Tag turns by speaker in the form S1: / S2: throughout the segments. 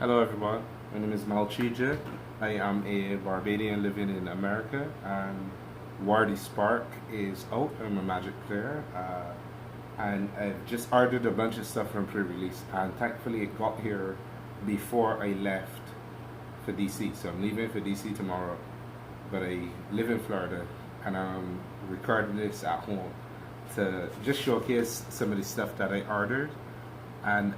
S1: Hello everyone, my name is Malchija. I am a Barbadian living in America, and Wardy Spark is out. I'm a Magic player, and I've just ordered a bunch of stuff from pre-release, and thankfully it got here before I left for DC. So I'm leaving for DC tomorrow, but I live in Florida, and I'm recording this at home to just showcase some of the stuff that I ordered, and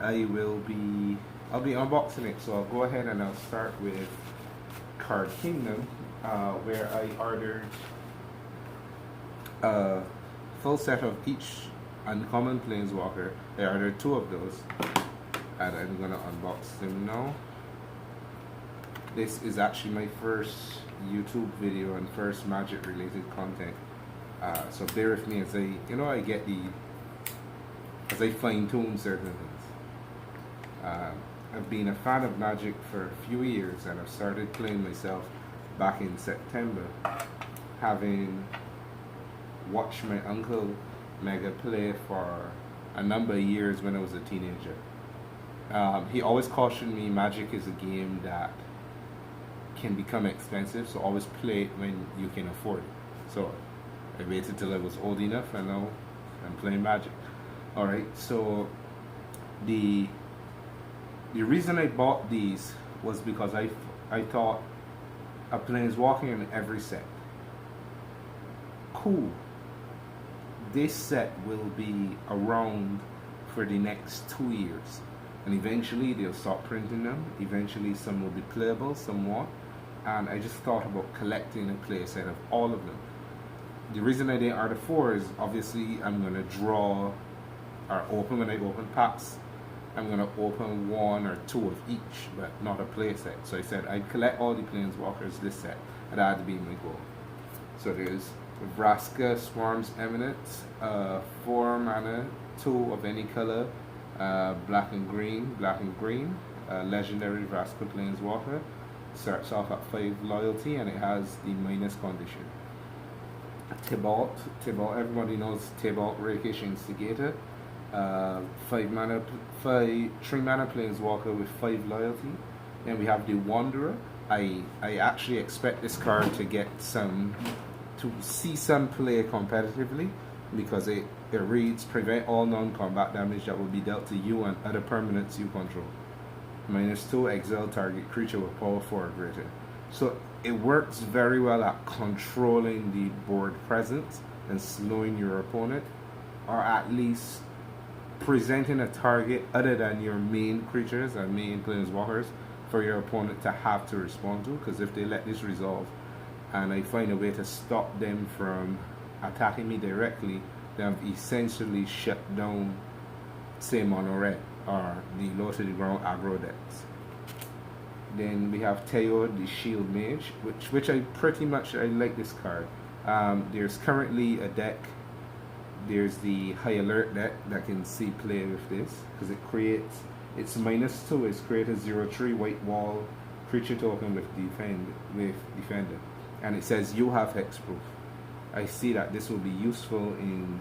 S1: I'll be unboxing it. So I'll go ahead and I'll start with Card Kingdom, where I ordered a full set of each Uncommon Planeswalker. I ordered 2 of those, and I'm gonna unbox them now. This is actually my first YouTube video and first Magic related content. So bear with me as I fine tune certain things. I've been a fan of Magic for a few years, and I've started playing myself back in September, having watched my uncle Mega play for a number of years when I was a teenager. He always cautioned me Magic is a game that can become expensive, so always play it when you can afford it. So I waited till I was old enough, and now I'm playing Magic. Alright, so the reason I bought these was because I thought a Planeswalker in every set. Cool. This set will be around for the next 2 years, and eventually they'll stop printing them. Eventually some will be playable, some won't. And I just thought about collecting a play set of all of them. The reason I didn't order 4 is obviously I'm gonna draw or open when I open packs. I'm gonna open 1 or 2 of each, but not a play set. So I said I'd collect all the Planeswalkers this set, and that had to be my goal. So there's Vraska Swarm's Eminence, 4 mana, 2 of any color, black and green, legendary Vraska Planeswalker. Starts off at 5 loyalty, and it has the minus condition. Tibalt, everybody knows Tibalt, Rakish Instigator. 3 mana Planeswalker with 5 loyalty. Then we have the Wanderer. I actually expect this card to see some play competitively, because it reads prevent all non-combat damage that will be dealt to you and other permanents you control. -2, exile target creature with power 4 or greater. So it works very well at controlling the board presence and slowing your opponent, or at least presenting a target other than your main creatures and main Planeswalkers for your opponent to have to respond to. Because if they let this resolve and I find a way to stop them from attacking me directly, then I've essentially shut down, say, mono red or the low to the ground aggro decks. Then we have Teo, the Shield Mage, which I like this card. There's currently a deck. There's the High Alert deck that can see play with this, because it's -2. It's create a 0/3 white wall creature token with defender, and it says you have hexproof. I see that this will be useful in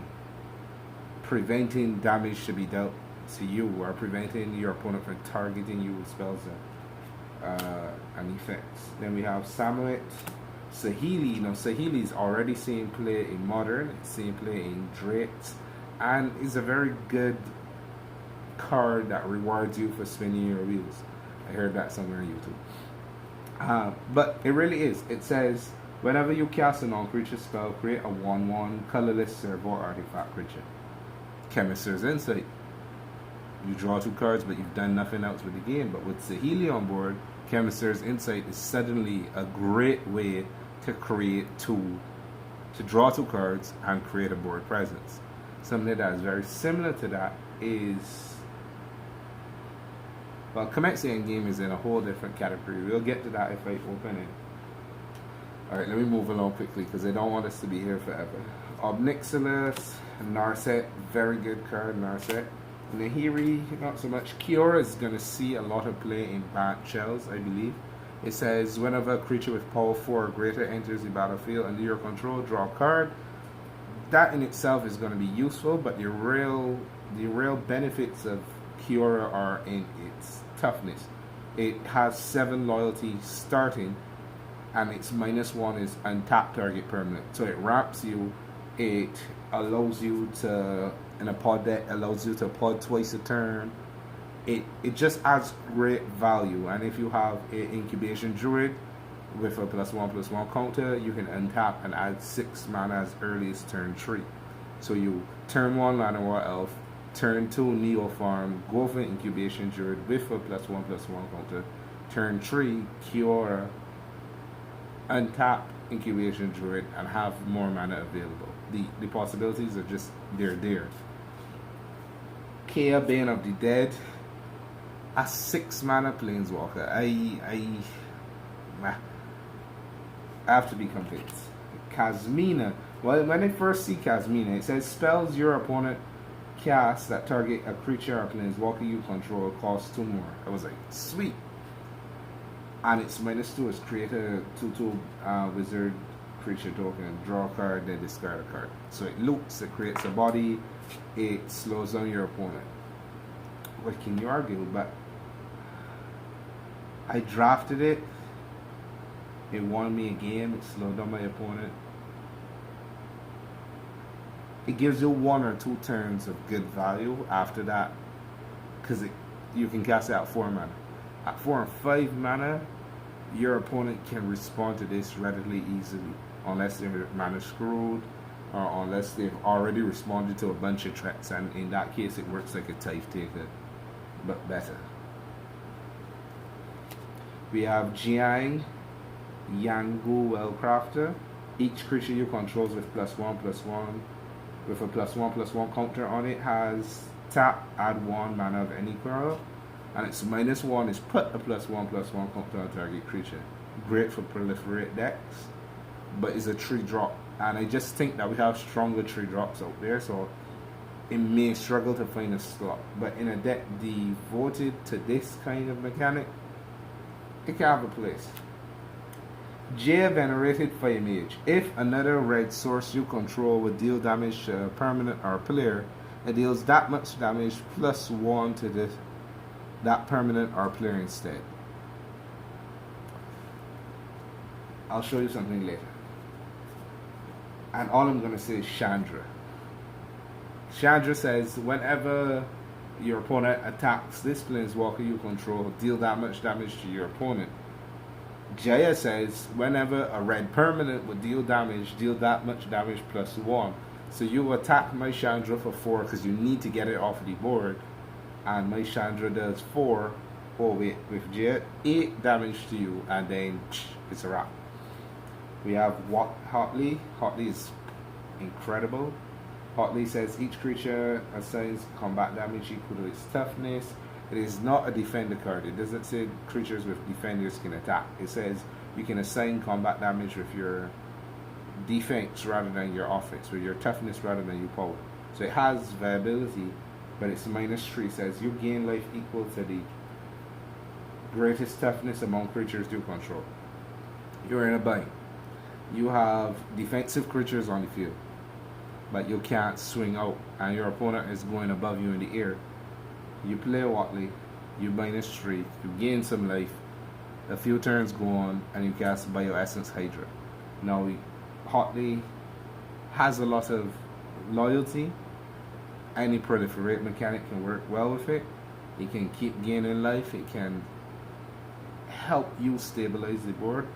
S1: preventing damage to be dealt to you, or preventing your opponent from targeting you with spells and effects. Then we have Samuet Saheeli. Now Saheeli is already seeing play in Modern, it's seeing play in Drakes, and is a very good card that rewards you for spinning your wheels. I heard that somewhere on YouTube. But it really is. It says whenever you cast a non-creature spell, create a 1/1 colorless servo artifact creature. Chemist's Insight. You draw 2 cards, but you've done nothing else with the game. But with Saheeli on board, Chemist's Insight is suddenly a great way to draw 2 cards and create a board presence. Something that is very similar to that is, well, Comexi Endgame is in a whole different category. We'll get to that if I open it. Alright, let me move along quickly because I don't want us to be here forever. Obnixilis, Narset, very good card, Narset. Nahiri, not so much. Kiora is going to see a lot of play in Bant Shells, I believe. It says whenever a creature with power 4 or greater enters the battlefield under your control, draw a card. That in itself is going to be useful, but the real benefits of Kiora are in its toughness. It has 7 loyalty starting, and its -1 is untap target permanent. So it ramps you. It allows you to, in a pod deck, allows you to pod twice a turn. It just adds great value. And if you have an incubation druid with a +1/+1 counter, you can untap and add 6 mana as early as turn 3. So you turn 1 Llanowar Elf, turn 2 Neo Farm, go for incubation druid with a +1/+1 counter, turn 3 Kiora, untap incubation druid, and have more mana available. The possibilities are just they're there. Kea, Bane of the Dead, a 6 mana planeswalker. I have to be complete. Kasmina. Well, when I first see Kasmina, it says spells your opponent cast that target a creature or planeswalker you control cost 2 more. I was like, sweet. And its -2 is create a 2/2 wizard creature token, draw a card, then discard a card. So it loops, it creates a body, it slows down your opponent. What can you argue? But I drafted it. It won me a game. It slowed down my opponent. It gives you 1 or 2 turns of good value after that, because you can cast it at 4 mana. At 4 and 5 mana, your opponent can respond to this relatively easily, unless they're mana screwed, or unless they've already responded to a bunch of threats, and in that case it works like a Tithe Taker, but better. We have Jiang Yangu Wellcrafter. Each creature you control with +1/+1 with a +1/+1 counter on it has tap, add 1 mana of any color, and its -1 is put a +1/+1 counter on target creature. Great for proliferate decks, but it's a 3-drop, and I just think that we have stronger 3-drops out there, so it may struggle to find a slot. But in a deck devoted to this kind of mechanic, it can have a place. Jaya Venerated Fire Mage. If another red source you control would deal damage to a permanent or player, it deals that much damage +1 to that permanent or player instead. I'll show you something later. And all I'm going to say is Chandra. Chandra says, whenever your opponent attacks this planeswalker you control, deal that much damage to your opponent. Jaya says, whenever a red permanent would deal that much damage +1. So you attack my Chandra for 4 because you need to get it off the board. And my Chandra does 4. Oh wait, with Jaya, 8 damage to you, and then it's a wrap. We have Hotley. Hotley is incredible. Hotley says each creature assigns combat damage equal to its toughness. It is not a defender card. It doesn't say creatures with defenders can attack. It says you can assign combat damage with your defense rather than your offense, with your toughness rather than your power. So it has viability, but it's -3. Says you gain life equal to the greatest toughness among creatures you control. You're in a bind. You have defensive creatures on the field, but you can't swing out, and your opponent is going above you in the air. You play Watley, you -3, you gain some life, a few turns go on, and you cast Bioessence Hydra. Now, Hotley has a lot of loyalty. Any proliferate mechanic can work well with it. It can keep gaining life, it can help you stabilize the board,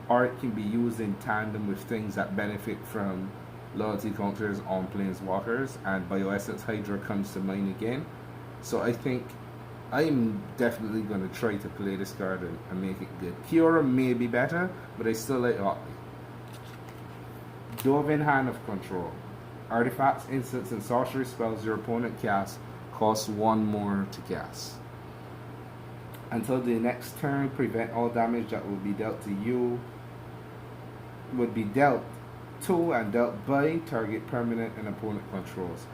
S1: or it can be used in tandem with things that benefit from loyalty counters on planeswalkers, and Bioessence Hydra comes to mind again. So I think I'm definitely going to try to play this card and make it good. Kiora may be better, but I still like Otley. Dovin Hand of Control. Artifacts, instants, and sorcery spells your opponent casts cost 1 more to cast. Until the next turn, prevent all damage that will be dealt to you would be dealt to and dealt by target permanent and opponent controls.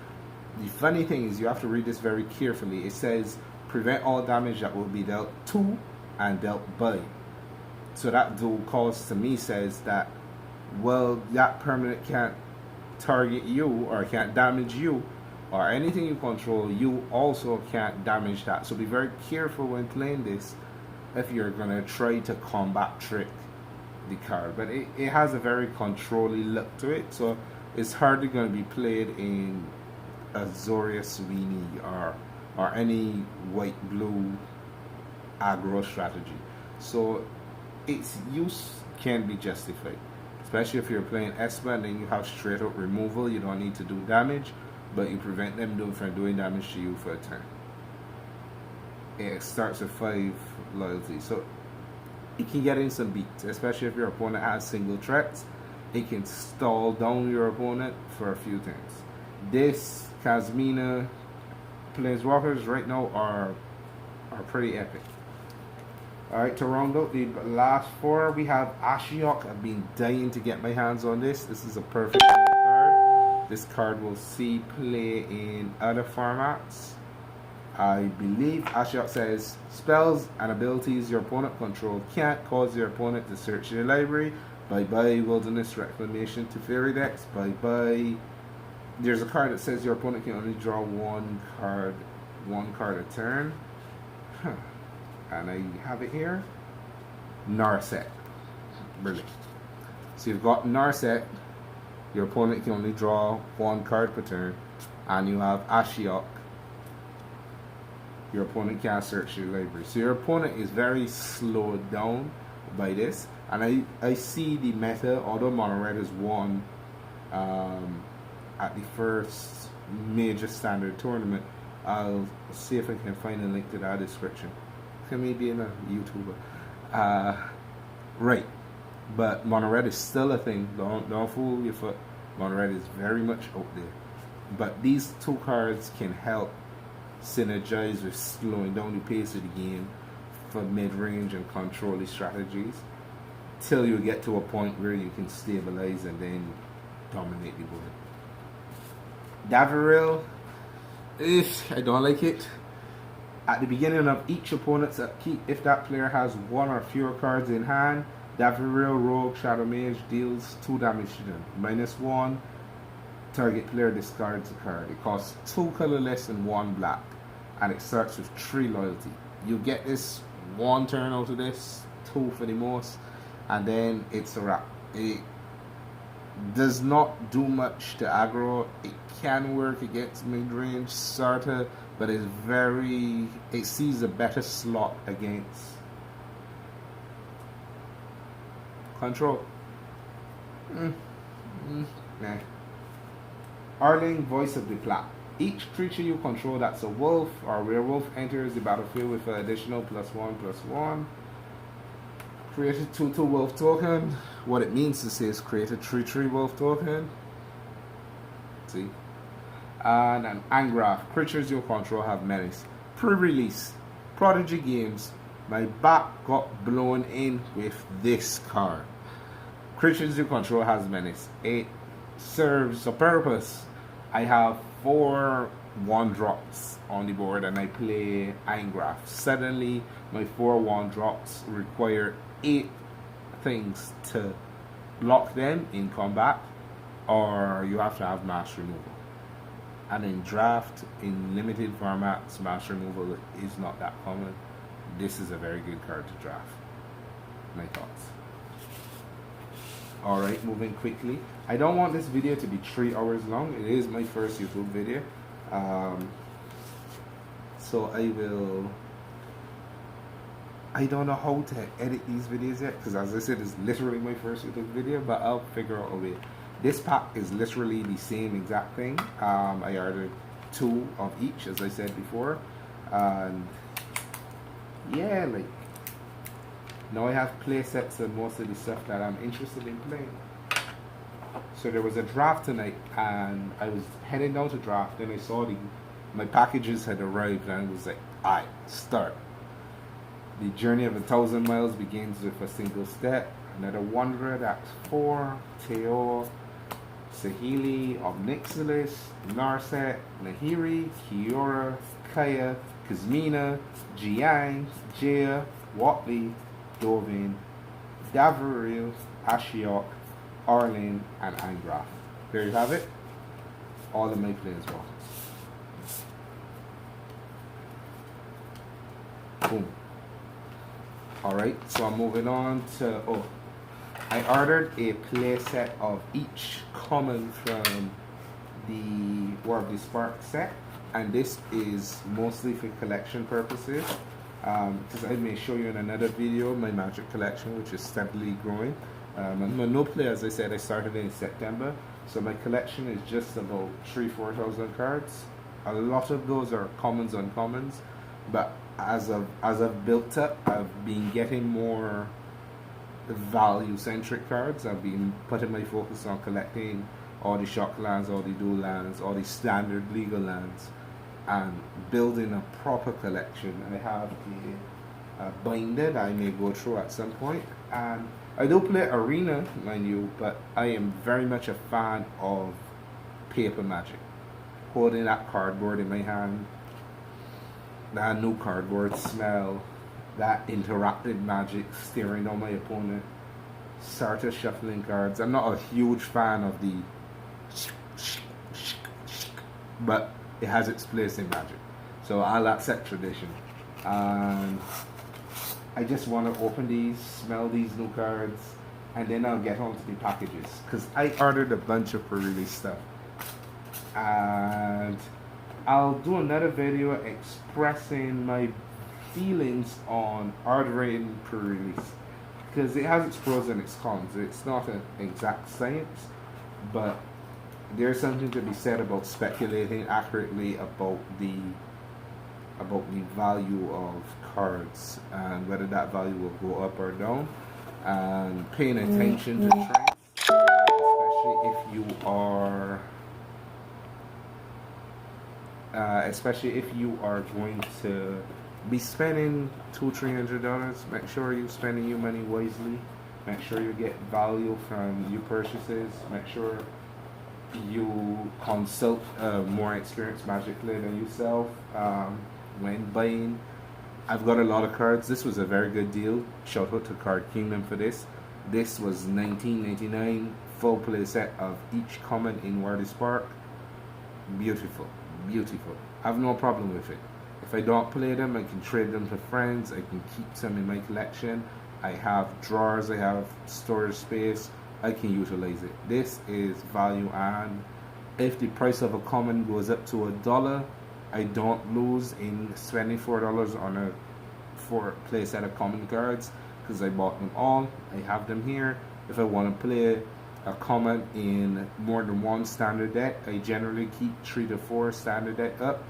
S1: The funny thing is, you have to read this very carefully. It says prevent all damage that will be dealt to and dealt by. So that dual cause to me says that, well, that permanent can't target you or can't damage you, or anything you control, you also can't damage that. So be very careful when playing this, if you're gonna try to combat trick the card. But it has a very controlly look to it, so it's hardly gonna be played in a Zoria Sweeney or any white blue aggro strategy. So its use can be justified, especially if you're playing Esper and then you have straight up removal. You don't need to do damage, but you prevent them from doing damage to you for a turn. It starts with 5 loyalty, so it can get in some beats, especially if your opponent has single threats. It can stall down your opponent for a few turns. This Kasmina Planeswalkers right now are pretty epic. Alright, to round out the last 4, we have Ashiok. I've been dying to get my hands on this. This is a perfect card. This card will see play in other formats. I believe Ashiok says, spells and abilities your opponent controls can't cause your opponent to search their library. Bye-bye Wilderness Reclamation to Fairy decks. Bye-bye. There's a card that says your opponent can only draw one card a turn. Huh. And I have it here. Narset. Brilliant. So you've got Narset. Your opponent can only draw 1 card per turn. And you have Ashiok. Your opponent can't search your library. So your opponent is very slowed down by this. And I see the meta, although Mono Red has won at the first major standard tournament. I'll see if I can find a link to that description. Me being a YouTuber. Right. But Mono Red is still a thing. Don't fool your foot. Mono Red is very much out there. But these 2 cards can help synergize with slowing down the pace of the game for mid-range and controlling strategies till you get to a point where you can stabilize and then dominate the board. Davril, I don't like it. At the beginning of each opponent's upkeep, if that player has 1 or fewer cards in hand, Davril Rogue Shadow Mage deals 2 damage to them. -1, target player discards a card. It costs 2 colorless and 1 black, and it starts with 3 loyalty. You get this 1 turn out of this, 2 for the most, and then it's a wrap. It does not do much to aggro. It can work against mid-range sorta, but it sees a better slot against control. Nah. Arling, Voice of the Plat. Each creature you control that's a wolf or werewolf enters the battlefield with an additional +1/+1. Create a 2/2 wolf token. What it means to say is create a 3/3 wolf token. See? And an Angraf. Creatures you control have menace. Pre-release. Prodigy Games. My back got blown in with this card. Creatures you control has menace. It serves a purpose. I have 4 1-drops on the board and I play Angraf. Suddenly my 4 1-drops require 8 things to block them in combat, or you have to have mass removal. And in draft, in limited formats, mass removal is not that common. This is a very good card to draft. My thoughts. Alright, moving quickly. I don't want this video to be 3 hours long. It is my first YouTube video. So I don't know how to edit these videos yet, because as I said, it's literally my first YouTube video, but I'll figure out a way. This pack is literally the same exact thing. I ordered 2 of each, as I said before. And yeah, like, now I have play sets and most of the stuff that I'm interested in playing. So there was a draft tonight, and I was heading down to draft, and I saw my packages had arrived, and I was like, alright, start. The journey of 1,000 miles begins with a single step. Another Wanderer, that's 4. Teo, Sahili, Obnixilis, Narset, Nahiri, Kiora, Kaya, Kasmina, Jiang, Jaya, Watley, Dovin, Davril, Ashiok, Arlene, and Angraf. There you have it. All of my Planeswalkers. Boom. Alright, so I'm moving on to, I ordered a play set of each common from the War of the Spark set, and this is mostly for collection purposes, because I may show you in another video my Magic collection, which is steadily growing. I'm a no player, as I said. I started in September, so my collection is just about 3,000-4,000 cards. A lot of those are commons, uncommons, but as I've built up, I've been getting more value-centric cards. I've been putting my focus on collecting all the shock lands, all the dual lands, all the standard legal lands, and building a proper collection. I have a binder that I may go through at some point, and I do play Arena, mind you, but I am very much a fan of paper Magic. Holding that cardboard in my hand, that new cardboard smell, that interactive Magic staring on my opponent, started shuffling cards. I'm not a huge fan of the but it has its place in Magic, so I'll accept tradition. And I just want to open these, smell these new cards, and then I'll get on to the packages, because I ordered a bunch of pre-release stuff, and I'll do another video expressing my feelings on ordering pre-release, because it has its pros and its cons. It's not an exact science, but there's something to be said about speculating accurately about the value of cards and whether that value will go up or down, and paying attention to trends, especially if you are going to be spending $200-300. Make sure you're spending your money wisely. Make sure you get value from your purchases. Make sure you consult a more experienced Magic player than yourself when buying. I've got a lot of cards. This was a very good deal. Shout out to Card Kingdom for this. This was $19.99 full play set of each common in War of the Spark. Beautiful, beautiful. I have no problem with it. If I don't play them, I can trade them to friends. I can keep some in my collection. I have drawers. I have storage space. I can utilize it. This is value, and if the price of a common goes up to $1, I don't lose in spending $4 on a 4-play set of common cards, because I bought them all. I have them here. If I want to play a common in more than one standard deck, I generally keep 3 to 4 standard deck up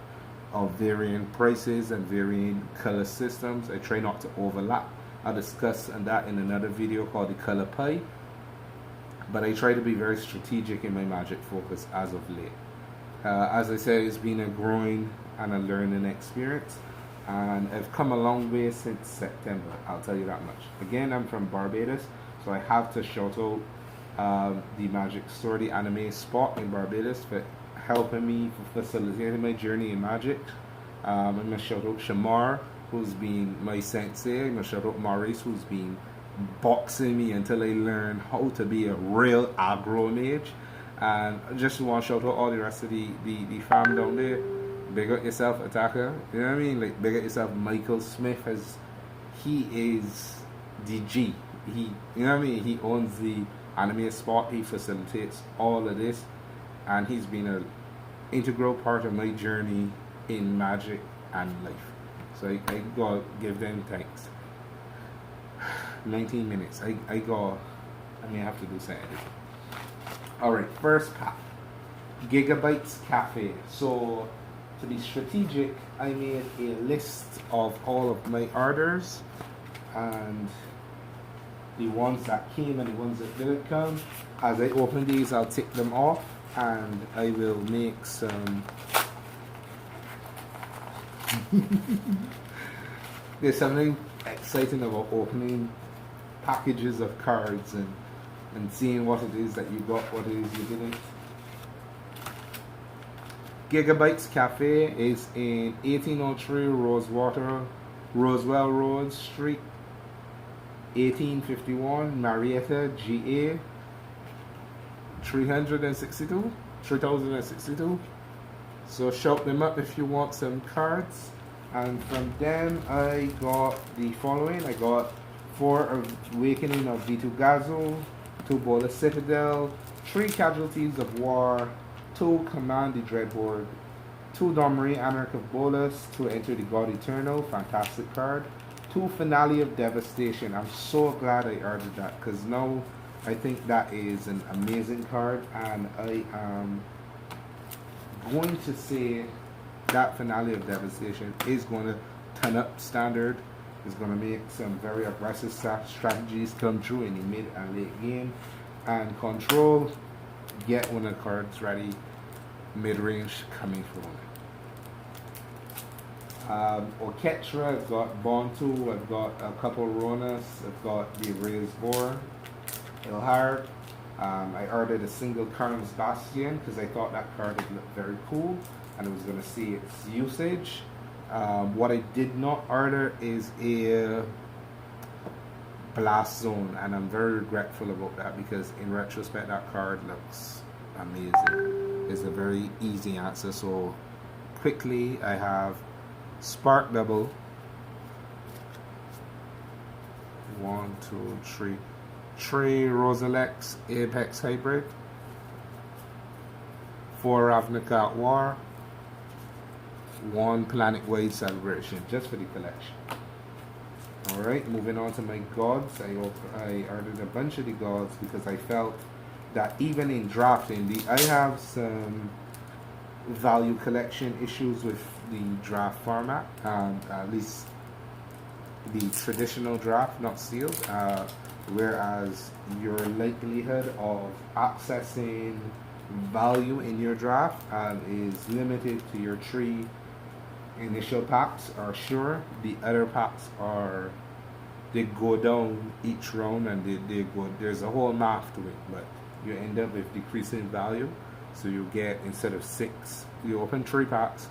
S1: of varying prices and varying color systems. I try not to overlap. I'll discuss that in another video called the color pie. But I try to be very strategic in my Magic focus as of late. As I said, it's been a growing and a learning experience, and I've come a long way since September, I'll tell you that much. Again, I'm from Barbados, so I have to shout out the Magic Store, the anime spot in Barbados, for helping me, for facilitating my journey in Magic. I'm going to shout out Shamar, who's been my sensei. I'm going to shout out Maurice, who's been boxing me until I learn how to be a real aggro mage. And I just want to shout out all the rest of the fam down there. Big up yourself, Attacker. You know what I mean? Like, big up yourself, Michael Smith, as he is the G. You know what I mean? He owns the anime spot. He facilitates all of this, and he's been an integral part of my journey in Magic and life. So I gotta give them thanks. 19 minutes. I may have to do some editing. Alright, first pack. Gigabytes Cafe. So, to be strategic, I made a list of all of my orders, and the ones that came and the ones that didn't come. As I open these, I'll tick them off, and I will make some... There's something exciting about opening packages of cards and seeing what it is that you got, what it is you didn't. Gigabytes Cafe is in 1803 Roswell Road Street, 1851 Marietta, GA, 3062. So shout them up if you want some cards. And from them I got the following. I got 4 Awakening of Vitugazu, 2 Bolas Citadel, 3 Casualties of War, 2 Command the Dreadhorde, 2 Domri Anarch of Bolas, 2 Enter the God Eternal, fantastic card, 2 Finale of Devastation. I'm so glad I ordered that because now I think that is an amazing card, and I am going to say that Finale of Devastation is going to turn up standard. It's going to make some very aggressive strategies come true in the mid and late game. And control, get one of the cards ready, mid-range coming from it. Orchestra, I've got Bontu, I've got a couple Ronas, I've got the Raised Boar, Ilhar. I ordered a single Karn's Bastion because I thought that card would look very cool and I was going to see its usage. What I did not order is a Blast Zone, and I'm very regretful about that because in retrospect that card looks amazing. It's a very easy answer. So quickly, I have Spark Double, 1, 2, 3, 3 Rosalex Apex Hybrid, 4 Ravnica War, 1 Planet-wide Celebration, just for the collection. Alright, moving on to my gods. I ordered a bunch of the gods because I felt that even in drafting, I have some value collection issues with the draft format, at least the traditional draft, not sealed, whereas your likelihood of accessing value in your draft is limited to your 3 initial packs are sure. The other packs they go down each round and they go, there's a whole math to it, but you end up with decreasing value. So you get, instead of 6, you open 3 packs,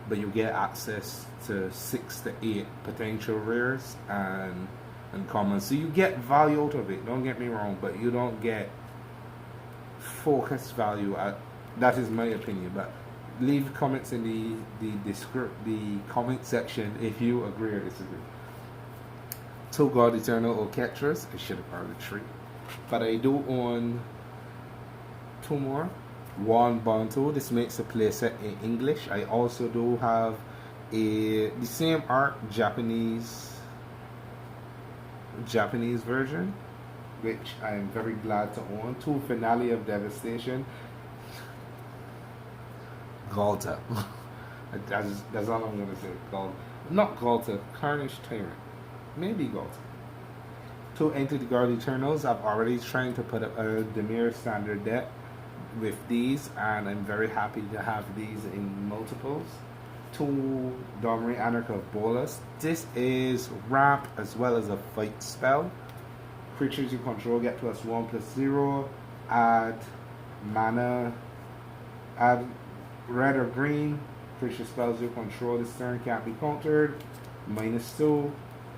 S1: but you get access to 6 to 8 potential rares and uncommon. So you get value out of it, don't get me wrong, but you don't get focused value. That is my opinion, but leave comments in the comment section if you agree or disagree. 2 God Eternal Orchestras. I should have ordered 3, but I do own 2 more. 1 Bonto. This makes a playset in English. I also do have the same art Japanese version, which I am very glad to own. 2 Finale of Devastation. Galta. That's all I'm gonna say. Galta. Not Galta. Carnage Tyrant. Maybe Galta. 2 Enter the God Eternals. I've already trying to put up a Demir standard deck with these, and I'm very happy to have these in multiples. 2 Domri Anarch of Bolas. This is ramp as well as a fight spell. Creatures you control get +1/+0. Add mana. Add red or green. Creature spells you control this turn can't be countered. -2.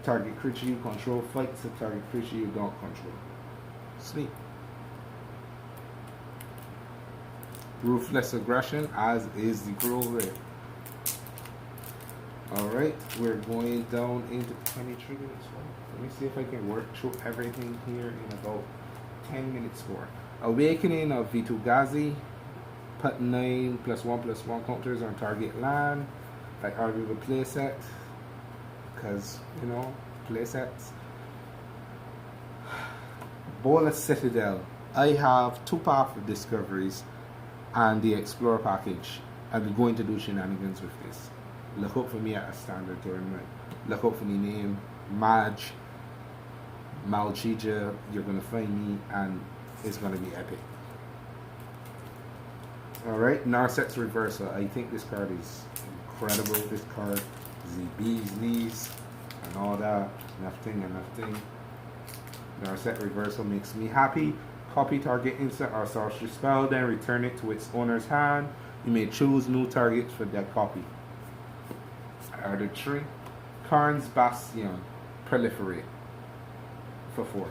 S1: Target creature you control fights a target creature you don't control. Sleep. Ruthless Aggression, as is the Cruel Ray. Alright, we're going down into 20 triggers. Let me see if I can work through everything here in about 10 minutes more. Awakening of Vitugazi. Put 9 +1/+1 counters on target land. I ordered a playset because, you know, playsets. Bolas Citadel. I have 2 Path of Discoveries and the Explorer package. I'm going to do shenanigans with this. Look out for me at a standard tournament. Look out for the name Malchija. You're going to find me and it's going to be epic. Alright, Narset's Reversal. I think this card is incredible. This card is the bee's knees and all that. Nothing. Narset Reversal makes me happy. Copy target instant or sorcery spell, then return it to its owner's hand. You may choose new targets for that copy. I ordered 3. Karn's Bastion. Proliferate. For 4.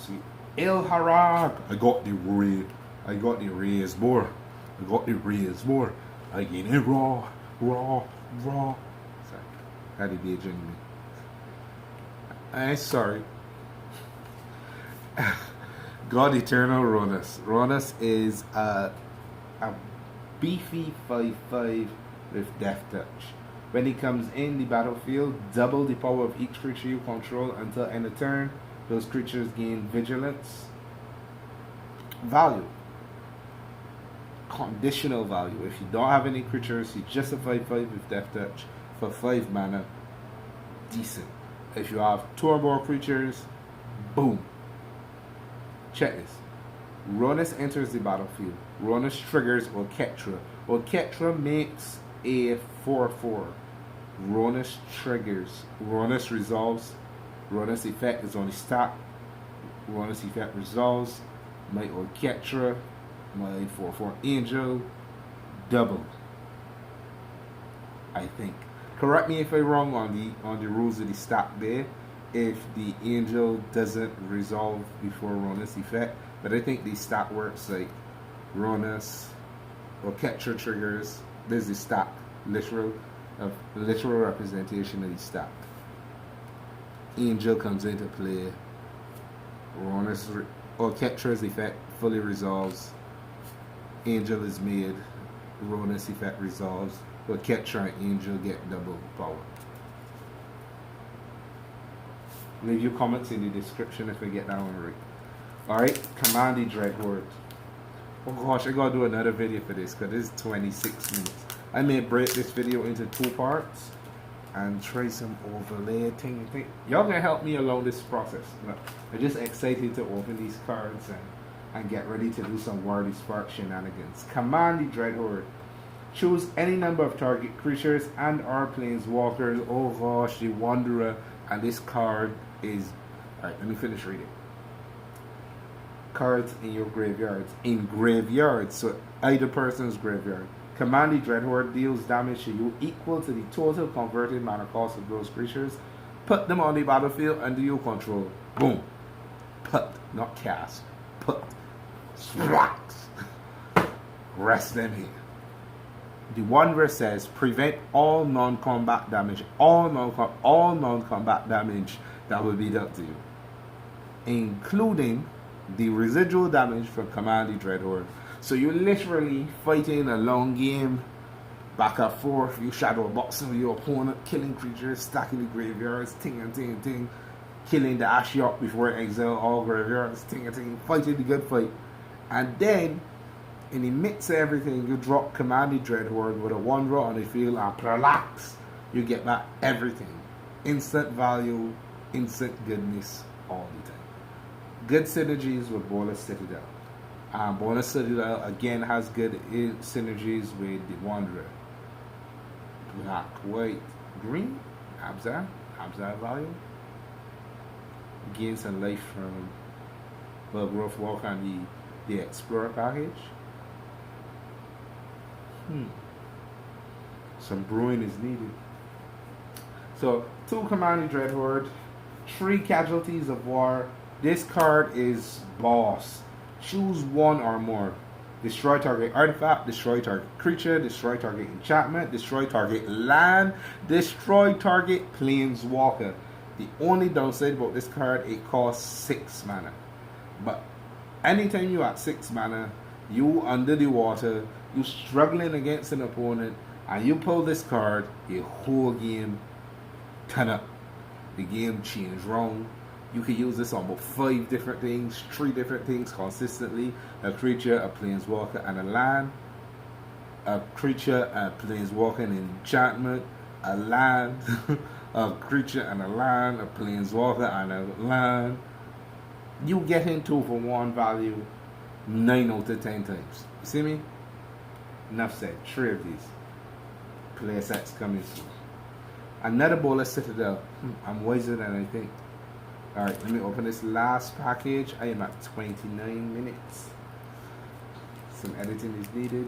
S1: Sweet. Il Harag. I got the raised boar. I get it raw. Sorry. Had to be a genuine. I'm sorry. God Eternal Ronus. Ronus is a beefy 5/5 with Death Touch. When he comes in the battlefield, double the power of each creature you control until end of turn. Those creatures gain vigilance. Value. Conditional value. If you don't have any creatures, you just a 5/5 with Death Touch for 5 mana. Decent. If you have 2 or more creatures, boom. Check this. Ronus enters the battlefield. Ronus triggers Orchetra. Orchetra makes a 4/4. Ronus triggers. Ronus resolves. Ronus effect is on the stack. Ronus effect resolves. My Orchetra, my 4/4 angel, double. I think. Correct me if I'm wrong on the rules of the stack there. If the angel doesn't resolve before Ronus effect, but I think the stack works like Ronus or Orchetra triggers. There's the stack, literal representation of the stack. Angel comes into play. Ronus or Orchetra's effect fully resolves. Angel is made. Ronus effect resolves. Orchetra and Angel get double power. Leave your comments in the description if I get that one right. Alright, Command the Dreadhorde. Oh gosh, I gotta do another video for this because this is 26 minutes. I may break this video into 2 parts and try some overlay thing. Y'all gonna help me along this process. Look, I'm just excited to open these cards and get ready to do some Worthy Spark shenanigans. Command the Dreadhorde. Choose any number of target creatures and or planeswalkers. Oh gosh, the Wanderer. And this card is... Alright, let me finish reading. Cards in your graveyards. In graveyards. So either person's graveyard. Command the Dreadhorde deals damage to you equal to the total converted mana cost of those creatures. Put them on the battlefield under your control. Boom. Put. Not cast. Put. Swats. Rest them here. The Wanderer says, prevent all non-combat damage. All non-combat damage that will be dealt to you. Including the residual damage from Command the Dreadhorde. So you're literally fighting a long game, back and forth, you shadow boxing with your opponent, killing creatures, stacking the graveyards, ting, killing the Ashiok before exile all graveyards, ting, fighting the good fight. And then, in the midst of everything, you drop Command the Dreadhorde with a Wanderer on the field and relax. You get back everything. Instant value, instant goodness, all the time. Good synergies with Bolas Citadel. Bolas Citadel again has good synergies with the Wanderer. Black, white, green, Abzar value. Gain some life from Growth Walk and the Explorer package. Some brewing is needed. So 2 Command the Dreadhorde, 3 Casualties of War. This card is boss. Choose 1 or more. Destroy target artifact, destroy target creature, destroy target enchantment, destroy target land, destroy target planeswalker. The only downside about this card, it costs 6 mana. But anytime you at 6 mana, you under the water, you struggling against an opponent, and you pull this card, your whole game turn up. The game change wrong. You can use this on about 5 different things, 3 different things consistently. A creature, a planeswalker, and a land. A creature, a planeswalker, and an enchantment. A land. A creature and a land. A planeswalker and a land. You get into for 1 value 9 out of 10 times. You see me? Enough said. 3 of these. Play sets coming soon. Another Bolas Citadel. I'm wiser than I think. Alright, let me open this last package. I am at 29 minutes. Some editing is needed.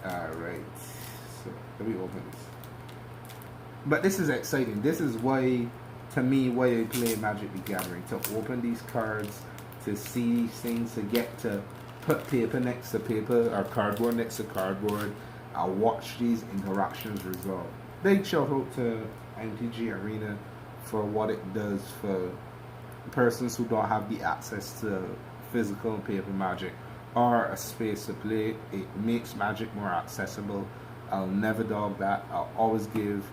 S1: Alright. So, let me open this. But this is exciting. This is why, to me, why I play Magic the Gathering. To open these cards, to see these things, to get to put paper next to paper, or cardboard next to cardboard. I'll watch these interactions resolve. Big shout out to MTG Arena for what it does for persons who don't have the access to physical paper Magic or a space to play. It makes Magic more accessible. I'll never dog that. I'll always give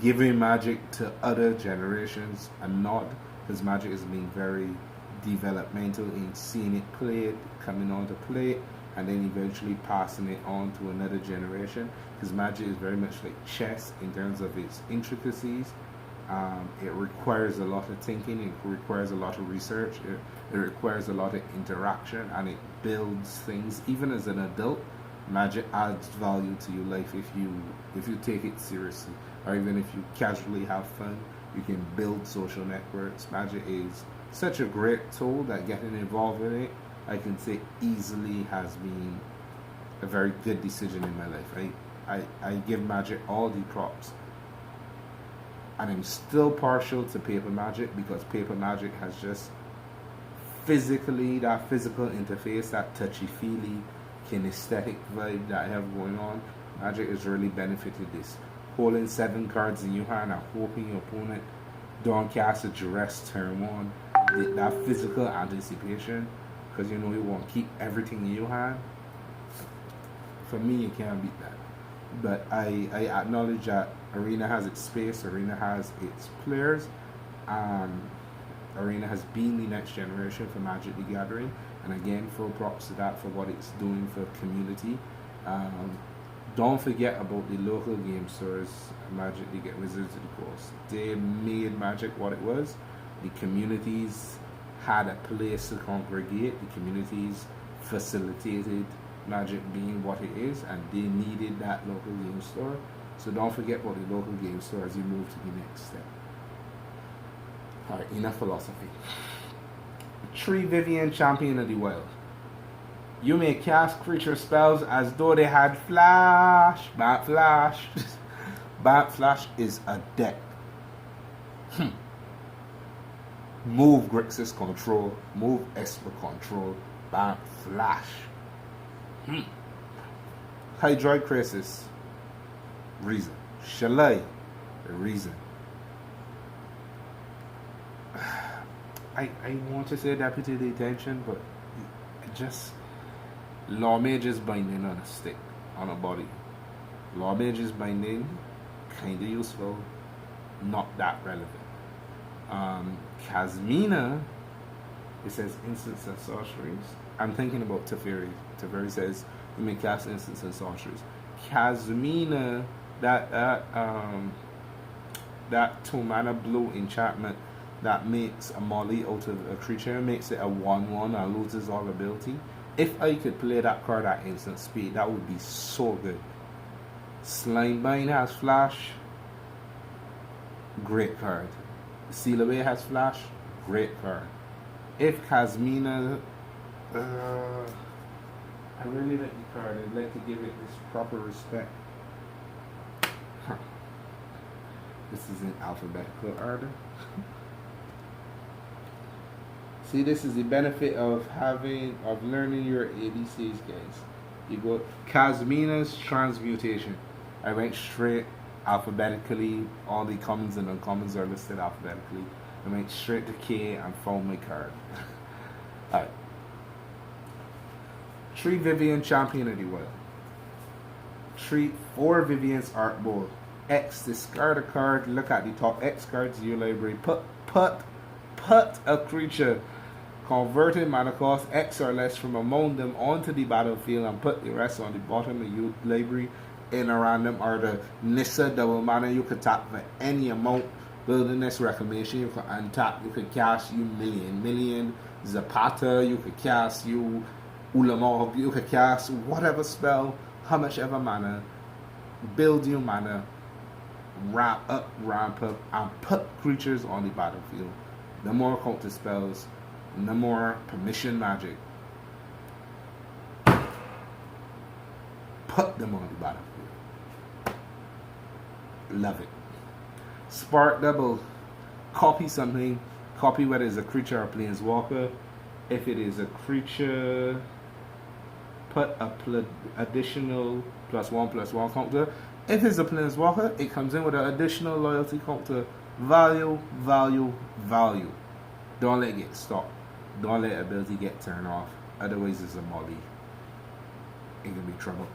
S1: giving Magic to other generations a nod, because Magic is being very developmental in seeing it played, coming on to play, and then eventually passing it on to another generation, because Magic is very much like chess in terms of its intricacies. It requires a lot of thinking, it requires a lot of research, it requires a lot of interaction, and it builds things. Even as an adult, Magic adds value to your life if you take it seriously, or even if you casually have fun. You can build social networks. Magic is such a great tool that getting involved in it, I can say, easily has been a very good decision in my life. I give Magic all the props, and I'm still partial to paper Magic, because paper Magic has just physically that physical interface, that touchy-feely kinesthetic vibe that I have going on. Magic has really benefited this. Holding 7 cards in your hand and hoping your opponent don't cast a duress turn 1. That physical anticipation, because you know you want to keep everything in your hand. For me, you can't beat that. But I acknowledge that Arena has its space, Arena has its players, Arena has been the next generation for Magic the Gathering, and again, full props to that for what it's doing for community. Don't forget about the local game stores, Magic the Wizards of the Coast. They made Magic what it was. The communities had a place to congregate. The communities facilitated Magic being what it is, and they needed that local game store. So don't forget about the local game store as you move to the next step. Alright, enough philosophy. 3 Vivian, Champion of the Wild. You may cast creature spells as though they had flash. Bad Flash. Bad Flash is a deck. Move Grixis control. Move Esper control. Bad Flash. Hydroid Crisis. Reason. Shalai. Reason. I want to say Deputy Detention, but it just... Law Mage's binding on a stick, on a body. Law Mage's binding, kinda useful, not that relevant. Kazmina, it says instants and sorceries. I'm thinking about Teferi. Teferi says you may cast instants and sorceries. Kazmina, that 2-mana blue enchantment that makes a molly out of a creature, makes it a 1/1 and loses all ability. If I could play that card at instant speed, that would be so good. Slimebind has flash, great card. Seal Away has flash, great card. If Kazmina, I really like the card. I'd like to give it this proper respect. This is in alphabetical order. See, this is the benefit of learning your ABCs, guys. You go Kazmina's Transmutation. I went straight alphabetically. All the commons and uncommons are listed alphabetically. I went straight to K and found my card. Alright. 3 Vivian, Champion of the Wild. 4 Vivian's Art Bowl. X, discard a card. Look at the top X cards in your library. Put a creature converted mana cost X or less from among them onto the battlefield, and put the rest on the bottom of your library in a random order. Nissa double mana, you could tap for any amount. Wilderness Reclamation, you could untap, you could cast you Million. Zapata, you could cast you Ulamog, you could cast whatever spell, how much ever mana. Build your mana, ramp up, and put creatures on the battlefield. The more counter spells, no more permission magic. Put them on the battlefield. Love it. Spark Double. Copy something. Copy whether it's a creature or a planeswalker. If it is a creature, put a additional +1/+1 counter. If it's a Planeswalker, it comes in with an additional loyalty counter. Value, value, value. Don't let it get stopped. Don't let ability get turned off. Otherwise, it's a molly. It can be trouble.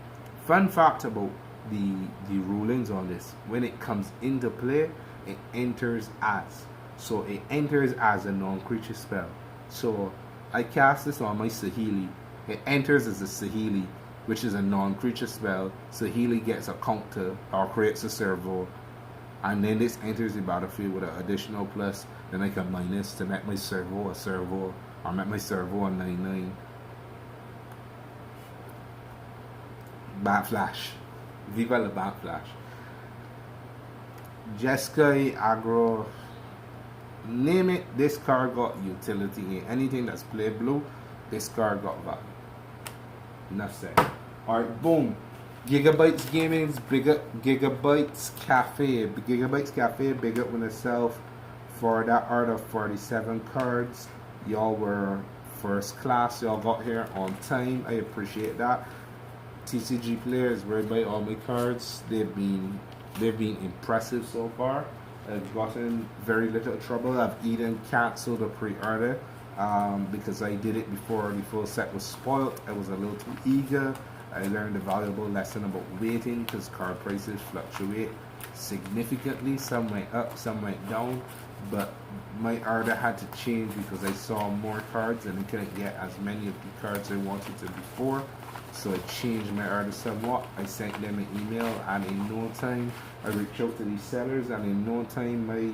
S1: Fun fact about the rulings on this: when it comes into play, it enters as. So it enters as a non-creature spell. So I cast this on my Saheeli. It enters as a Saheeli, which is a non-creature spell. Saheeli gets a counter or creates a servo, and then this enters the battlefield with an additional plus. Then I can minus to make my servo a servo, or make my servo a 9/9. Backflash. Viva la backflash. Jeskai, aggro. Name it, this card got utility. Anything that's play blue, this card got value. Enough said. Alright, boom. Gigabytes Gaming's Gigabytes Cafe. Gigabytes Cafe big up on itself for that art of 47 cards. Y'all were first class. Y'all got here on time. I appreciate that. TCG players read by all my cards. They've been impressive so far. I've gotten very little trouble. I've even cancelled a pre-order because I did it before the full set was spoiled. I was a little too eager. I learned a valuable lesson about waiting because card prices fluctuate significantly. Some went up, some went down. But my order had to change because I saw more cards and I couldn't get as many of the cards I wanted to before. So I changed my order somewhat. I sent them an email, and in no time I reached out to these sellers, and in no time my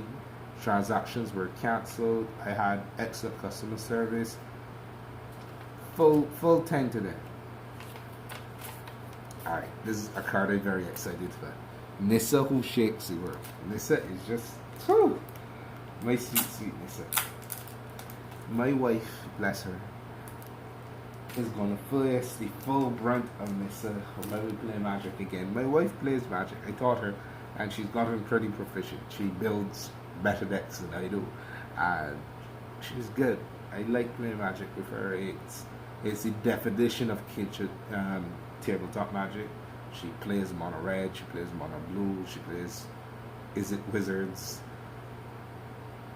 S1: transactions were cancelled. I had excellent customer service. Full 10 to them. Alright, this is a card I'm very excited for. Nissa Who Shakes the World. Nissa is just whew, my sweet Nissa. My wife, bless her, is gonna face the full brunt of Nissa when we play Magic again. My wife plays Magic. I taught her, and she's gotten pretty proficient. She builds better decks than I do, and she's good. I like playing Magic with her. It's the definition of kitchen tabletop Magic. She plays mono red. She plays mono blue. She plays Wizards.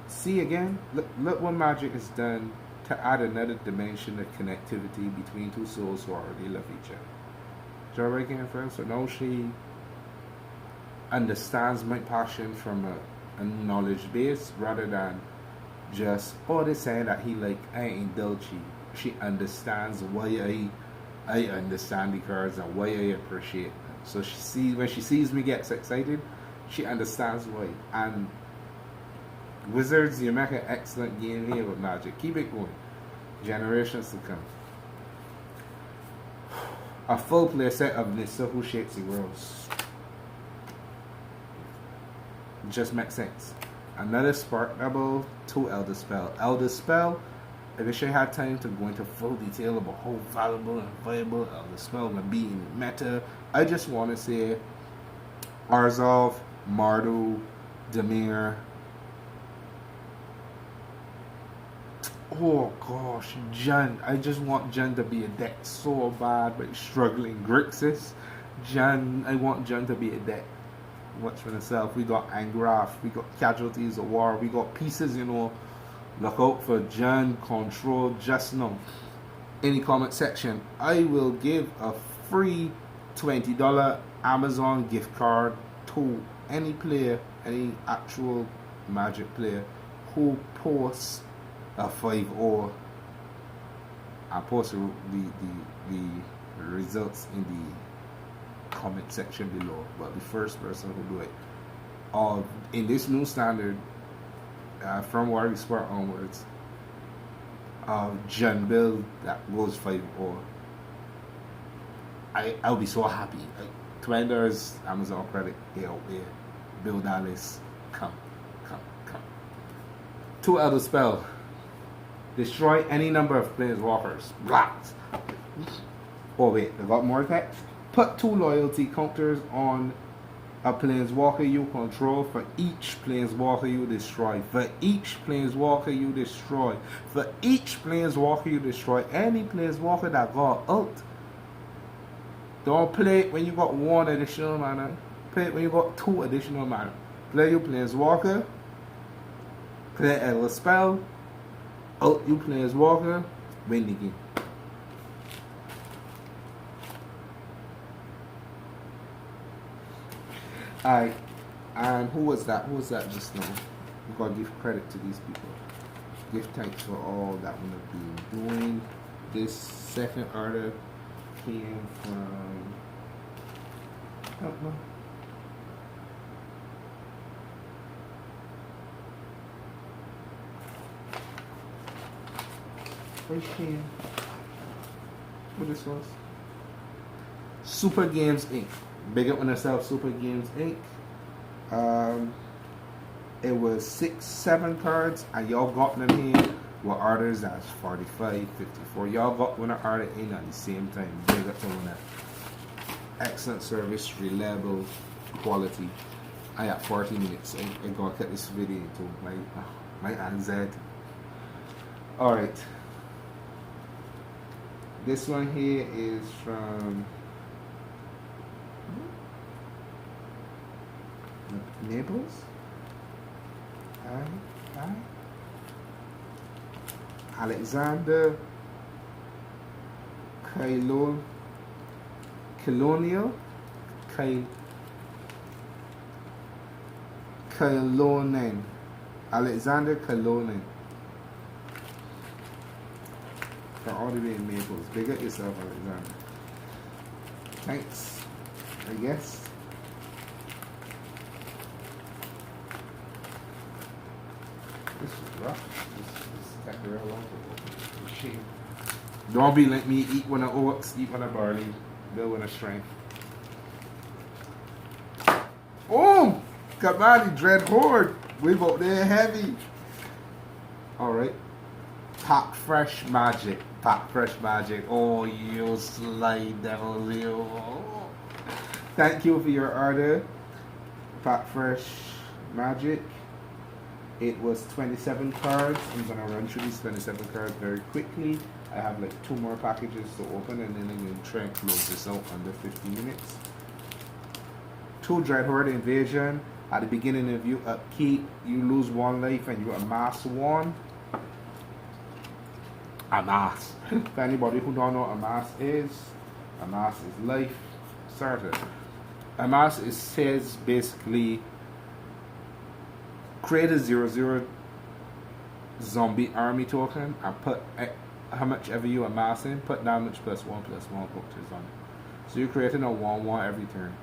S1: See again. Look what Magic has done to add another dimension of connectivity between two souls who already love each other. Do you know where I came from? So now she understands my passion from a knowledge base rather than just, oh, they saying that I indulge you. She understands why I understand the cards and why I appreciate them. So when she sees me get excited, she understands why. And Wizards, you make an excellent game here with Magic. Keep it going. Generations to come. A full play set of Nissa Who Shapes the World. Just makes sense. Another Spark Double, 2 Elder Spell. Elder Spell, I wish I had time to go into full detail about how valuable and viable Elder Spell will be in meta. I just want to say Arzov, Mardu, Demir. Oh gosh, Jan. I just want Jan to be a deck so bad, but he's struggling. Grixis. Jan, I want Jan to be a deck. Watch for myself. We got Angraf, we got Casualties of War, we got pieces, Look out for Jan Control just now. In the comment section, I will give a free $20 Amazon gift card to any player, any actual Magic player who posts a 5-0. I'll post the results in the comment section below, but the first person who do it in this new standard from Warrior Sport onwards, Jan build that goes 5-0, I'll be so happy. $20 Amazon credit here, build that list. Come. 2 Elder Spell. Destroy any number of Planeswalkers. Blast. Oh wait, I got more text. Put 2 loyalty counters on a Planeswalker you control for each Planeswalker you destroy. For each Planeswalker you destroy. For each Planeswalker you destroy. Any Planeswalker that got ult. Don't play it when you got 1 additional mana. play it when you got 2 additional mana. Play your Planeswalker, play a spell, out you Planeswalker, win the game. Alright, and who was that? Who was that just now? We gotta give credit to these people. Give thanks for all that we have been doing. This second order came from, I don't know. Where's came? What this was? Super Games Inc. Big up on yourself, Super Games Inc. It was 6-7 cards, and y'all got them here with orders that's 45, 54. Y'all got one order in at the same time. Big up on that. Excellent service, reliable, quality. I got 40 minutes. I gotta cut this video to my anxiety. Alright. This one here is from Naples. Alexander Colonial Colonen. Alexander Colonen. For all the way in Naples. Big up yourself, Alexander. Thanks, I guess. This is rough. This got real long. Don't be let me eat one of oats, eat one of barley, build one of strength. Oh! Kabali, Dread Horde. We out there heavy. Alright. Pack Fresh Magic. Pack Fresh Magic. Oh, you sly devil, you. Thank you for your order. Pack Fresh Magic. It was 27 cards. I'm going to run through these 27 cards very quickly. I have like 2 more packages to open, and then I'm going to try and close this out under 50 minutes. 2 Dreadhorde Invasion. At the beginning of your upkeep, you lose 1 life and you amass 1. Amass. For anybody who don't know what amass is life starter. Amass says basically create a 0/0 zombie army token and put how much ever you amass in, put damage +1/+1 counters on it. So you're creating a 1/1 every turn,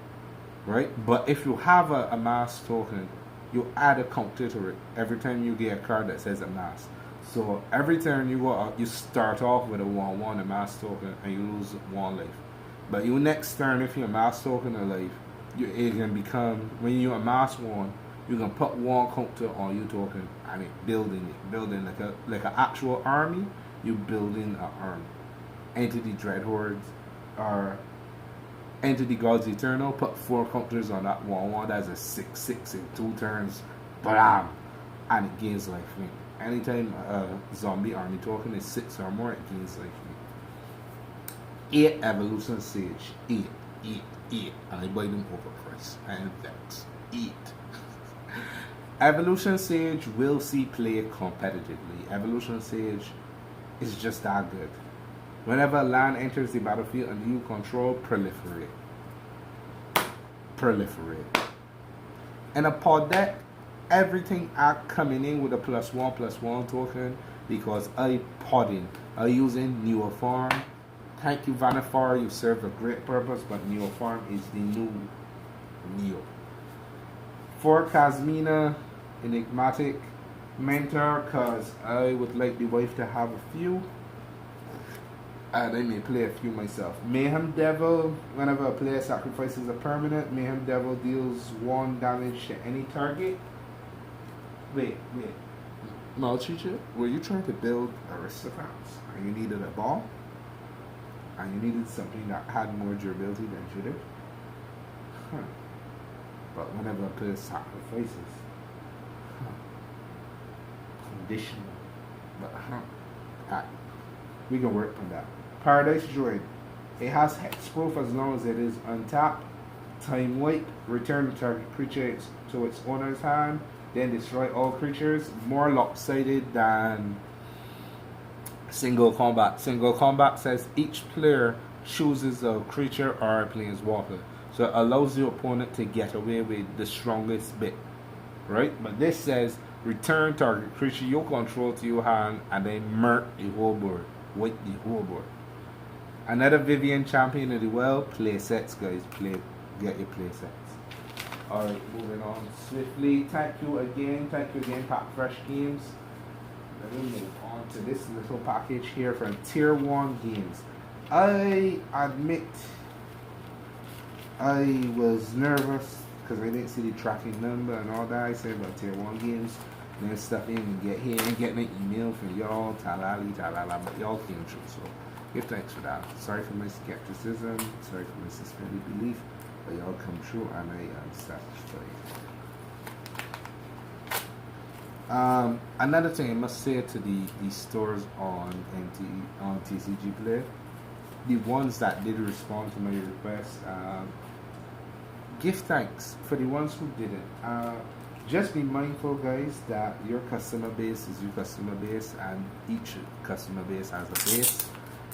S1: right? But if you have a amass token, you add a counter to it every time you get a card that says amass. So every turn you go out, you start off with a 1/1 amass token and you lose 1 life. But your next turn, if you amass token a life, it can become, when you amass 1, you can put 1 counter on your token and it building like an actual army. You building an army. Entity Dreadhordes or Entity Gods Eternal, put 4 counters on that 1/1. That's a 6/6 in 2 turns. Bam! And it gains life. Anytime a zombie army token is 6 or more, it gains life. 8 Evolution Sage. 8. And I buy them overpriced. And vex. 8. Evolution Sage will see play competitively. Evolution Sage is just that good. Whenever a land enters the battlefield and you control, proliferate. In a pod deck, everything coming in with a +1/+1 token because I podding. I using Neoform. Thank you, Vanifar. You serve a great purpose, but Neoform is the new Neo. For Casmina, Enigmatic Mentor, because I would like the wife to have a few. And I may play a few myself. Mayhem Devil, whenever a player sacrifices a permanent, Mayhem Devil deals 1 damage to any target. Wait. Malchicha, were you trying to build aristocrats and you needed a ball? And you needed something that had more durability than Judith? Huh. But whenever a player sacrifices, conditional. But we can work on that. Paradise Druid. It has hexproof as long as it is untapped. Time wipe, return the target creature to its owner's hand, then destroy all creatures. More lopsided than single combat. Single combat says each player chooses a creature or a planeswalker. So it allows the opponent to get away with the strongest bit. Right? But this says return target creature you control to your hand and then murk the whole board. Wipe the whole board. Another Vivian champion of the world. Play sets, guys. Get your play sets. Alright, moving on swiftly. Thank you again, Pack Fresh Games. Let me move on to this little package here from Tier 1 Games. I admit I was nervous because I didn't see the tracking number and all that. I said about Tier 1 Games. Then stuff in and get here and getting an email from y'all, talala, but y'all came through, so give thanks for that. Sorry for my skepticism, sorry for my suspended belief, but y'all come true and I am satisfied. Another thing I must say to the stores on TCG Play, the ones that did respond to my request, give thanks. For the ones who didn't, just be mindful, guys, that your customer base is your customer base and each customer base has a base.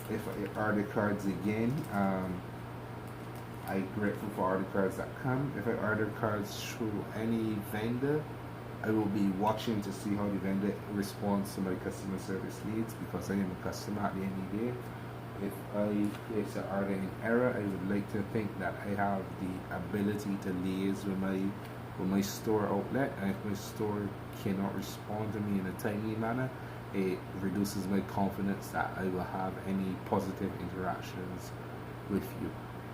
S1: If I order cards again, I'm grateful for all the cards that come. If I order cards through any vendor, I will be watching to see how the vendor responds to my customer service needs, because I am a customer at the end of the day. If I place an order in error, I would like to think that I have the ability to liaise with my store outlet, and if my store cannot respond to me in a timely manner, it reduces my confidence that I will have any positive interactions with you.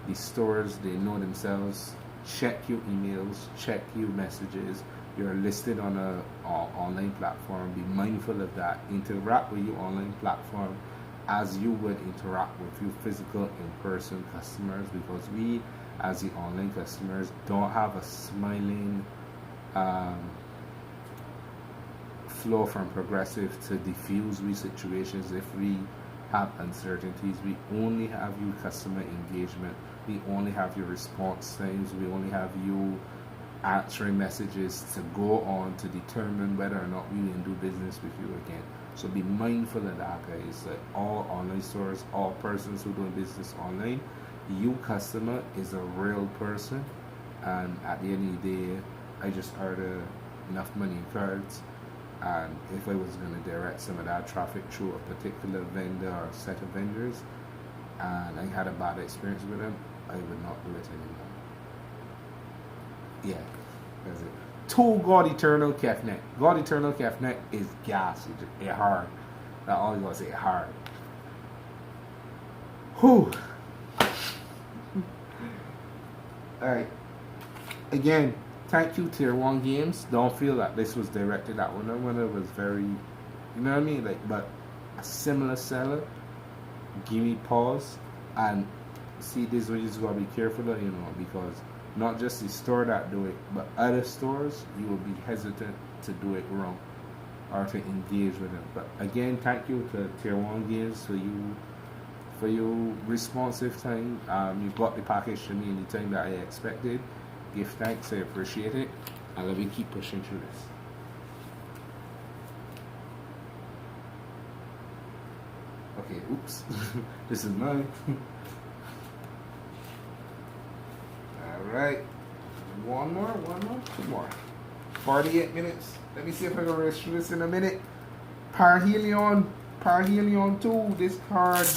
S1: The stores, they know themselves. Check your emails, check your messages. You're listed on an online platform. Be mindful of that. Interact with your online platform as you would interact with your physical in-person customers, because we as the online customers don't have a smiling flow from Progressive to diffuse we situations. If we have uncertainties, we only have your customer engagement, we only have your response times, we only have you answering messages to go on to determine whether or not we can do business with you again. So be mindful of that, guys. Like all online stores, all persons who doing business online, you customer is a real person, and at the end of the day, I just order enough money in cards, and if I was going to direct some of that traffic through a particular vendor or set of vendors, and I had a bad experience with them, I would not do it anymore. Yeah, that's it. 2 God Eternal Kefnet. God Eternal Kefnet is gas. It's hard. That's all you gotta say, hard. Whew. Alright. Again, thank you, Tier 1 Games. Don't feel that this was directed at one. It was very, you know what I mean? Like, but a similar seller, give me pause and see this one. You just gotta be careful of, because not just the store that do it, but other stores, you will be hesitant to do it wrong or to engage with them. But again, thank you to Tier 1 Games for your responsive time. You got the package to me in the time that I expected. Give thanks, I appreciate it, and let me keep pushing through this. Okay, oops. This is mine. Alright. One more, 2 more. 48 minutes. Let me see if I can rush through this in a minute. Parhelion 2. This card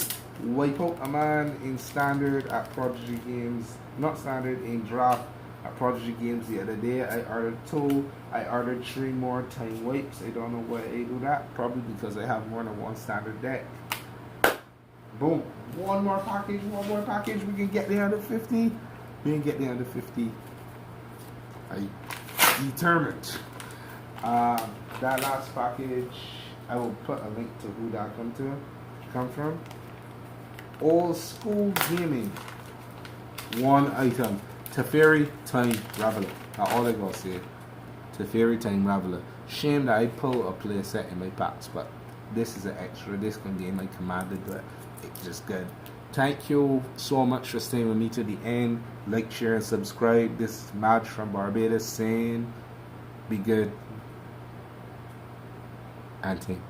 S1: wipe out a man in standard at Prodigy Games. Not standard, in draft at Prodigy Games the other day. I ordered 2. I ordered 3 more time wipes. I don't know why I do that. Probably because I have more than one standard deck. Boom. One more package. We can get the under 50. We can get the under 50. I determined. That last package, I will put a link to who that come from. Old School Gaming. 1 item. Teferi Time Raveler. That's all I gotta say. Teferi Time Raveler. Shame that I pull a play set in my packs, but this is an extra. This can be in my commander, but it's just good. Thank you so much for staying with me to the end. Like, share, and subscribe. This is Madge from Barbados saying, be good and think.